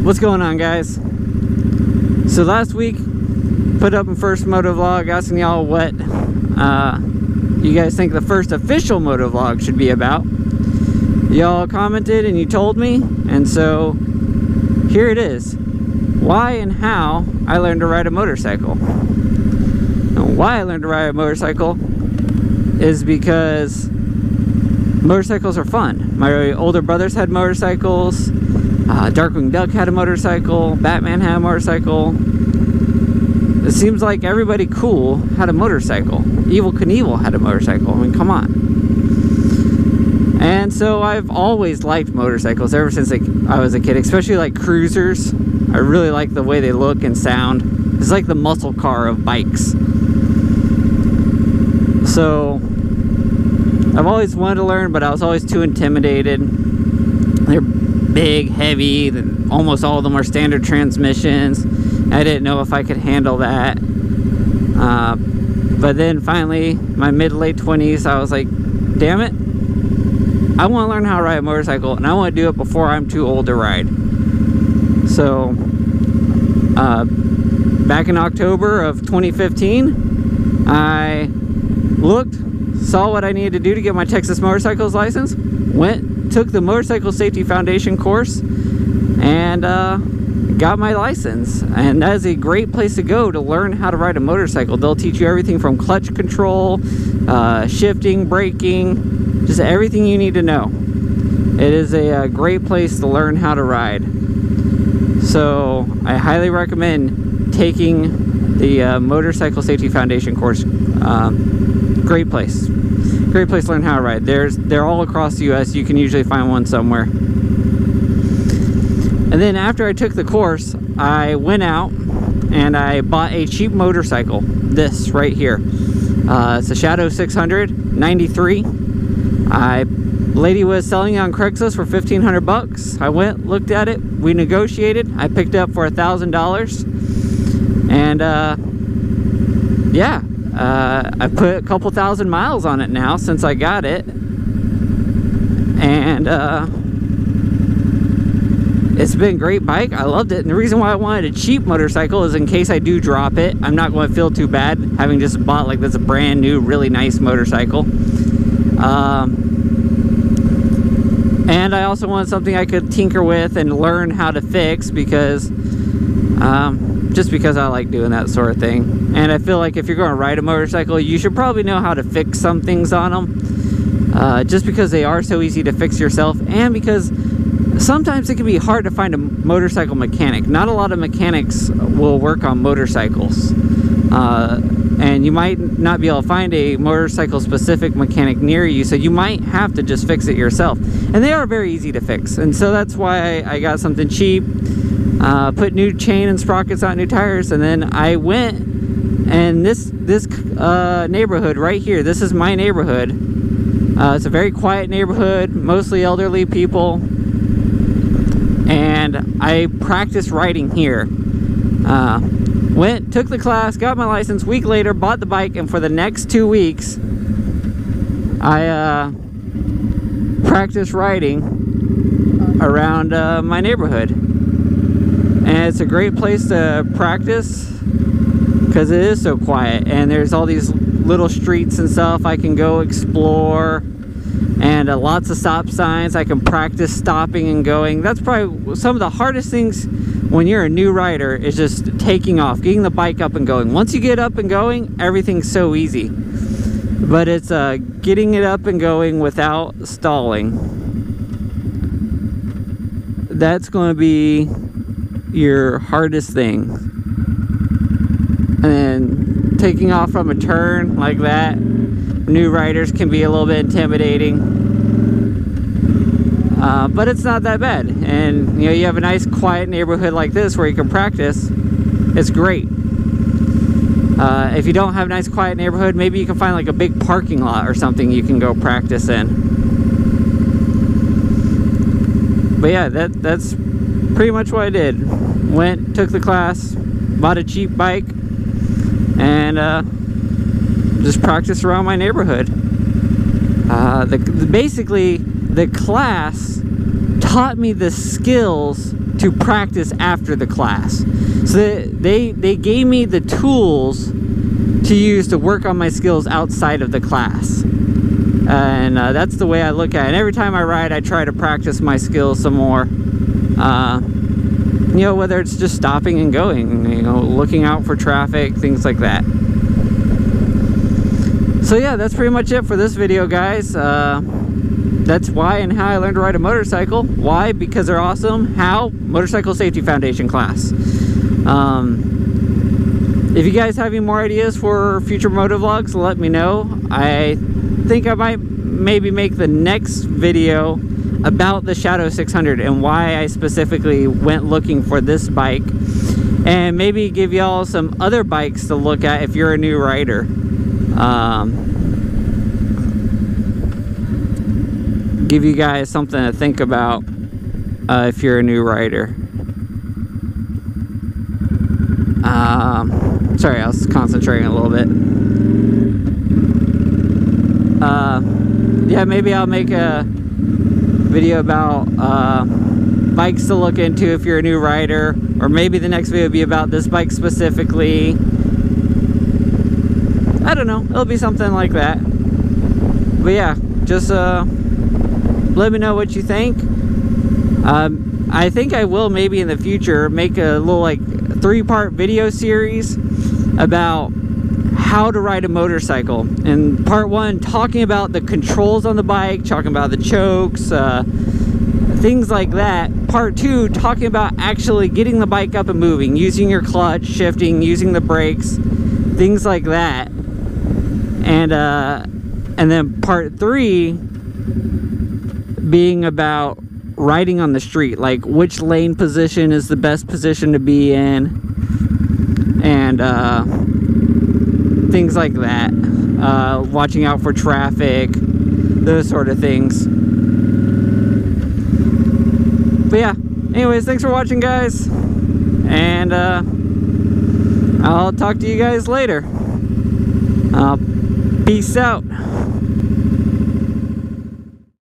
What's going on, guys? So last week, put up my first motovlog asking y'all what you guys think the first official motovlog should be about. Y'all commented and you told me, and so here it is. Why and how I learned to ride a motorcycle. And why I learned to ride a motorcycle is because motorcycles are fun. My older brothers had motorcycles. Darkwing Duck had a motorcycle. Batman had a motorcycle. It seems like everybody cool had a motorcycle. Evel Knievel had a motorcycle. I mean, come on. And so I've always liked motorcycles ever since I was a kid, especially like cruisers. I really like the way they look and sound. It's like the muscle car of bikes. So I've always wanted to learn, but I was always too intimidated. They're big, heavy, almost all of them are standard transmissions. I didn't know if I could handle that. But then finally, my mid-late 20s, I was like, damn it, I want to learn how to ride a motorcycle, and I want to do it before I'm too old to ride. So back in October of 2015, I looked, saw what I needed to do to get my Texas motorcycles license, took the Motorcycle Safety Foundation course, and got my license. And that is a great place to go to learn how to ride a motorcycle. They'll teach you everything from clutch control, shifting, braking, just everything you need to know. It is a great place to learn how to ride. So I highly recommend taking the Motorcycle Safety Foundation course. Great place. Great place to learn how to ride. They're all across the U.S. You can usually find one somewhere. And then after I took the course, I went out and I bought a cheap motorcycle. This right here. It's a Shadow 600, 93. Lady was selling it on Craigslist for $1,500. I went, looked at it, we negotiated. I picked it up for $1,000. And yeah. I put a couple thousand miles on it now since I got it, and it's been a great bike. I loved it, and the reason why I wanted a cheap motorcycle is in case I do drop it, I'm not going to feel too bad having just bought like this brand new really nice motorcycle. And I also wanted something I could tinker with and learn how to fix, because just because I like doing that sort of thing. And I feel like if you're going to ride a motorcycle, you should probably know how to fix some things on them, just because they are so easy to fix yourself, and because sometimes it can be hard to find a motorcycle mechanic. Not a lot of mechanics will work on motorcycles, and you might not be able to find a motorcycle specific mechanic near you, so you might have to just fix it yourself. And they are very easy to fix, and so that's why I got something cheap. Put new chain and sprockets on, new tires, and then I went, and this neighborhood right here, this is my neighborhood. It's a very quiet neighborhood, mostly elderly people, and I practiced riding here. Took the class, got my license. Week later, bought the bike, and for the next 2 weeks, I practiced riding around my neighborhood. And it's a great place to practice because it is so quiet, and there's all these little streets and stuff I can go explore, and lots of stop signs. I can practice stopping and going. That's probably some of the hardest things when you're a new rider, is just taking off, getting the bike up and going. Once you get up and going, everything's so easy, but it's getting it up and going without stalling. That's going to be your hardest thing. And then taking off from a turn like that, new riders can be a little bit intimidating, but it's not that bad. And you know, you have a nice quiet neighborhood like this where you can practice. It's great. If you don't have a nice quiet neighborhood, maybe you can find like a big parking lot or something you can go practice in. But yeah, that's pretty much what I did. Went, took the class, bought a cheap bike, and just practiced around my neighborhood. Basically, the class taught me the skills to practice after the class. So they gave me the tools to use to work on my skills outside of the class. And that's the way I look at it. And every time I ride, I try to practice my skills some more. You know, whether it's just stopping and going, you know, looking out for traffic, things like that. So yeah, that's pretty much it for this video, guys. That's why and how I learned to ride a motorcycle. Why? Because they're awesome. How? Motorcycle Safety Foundation class. If you guys have any more ideas for future motovlogs, let me know. I think I might maybe make the next video about the Shadow 600 and why I specifically went looking for this bike, and maybe give y'all some other bikes to look at if you're a new rider. Give you guys something to think about if you're a new rider. Sorry, I was concentrating a little bit. Yeah, maybe I'll make a video about bikes to look into if you're a new rider, or maybe the next video will be about this bike specifically. I don't know, it'll be something like that. But yeah, just let me know what you think. I think I will maybe in the future make a little like 3-part video series about how to ride a motorcycle. And part 1, talking about the controls on the bike, talking about the chokes, things like that. Part 2, talking about actually getting the bike up and moving, using your clutch, shifting, using the brakes, things like that. And then part 3 being about riding on the street, like which lane position is the best position to be in, and things like that. Watching out for traffic, those sort of things. But yeah, anyways, thanks for watching, guys, and I'll talk to you guys later. Peace out.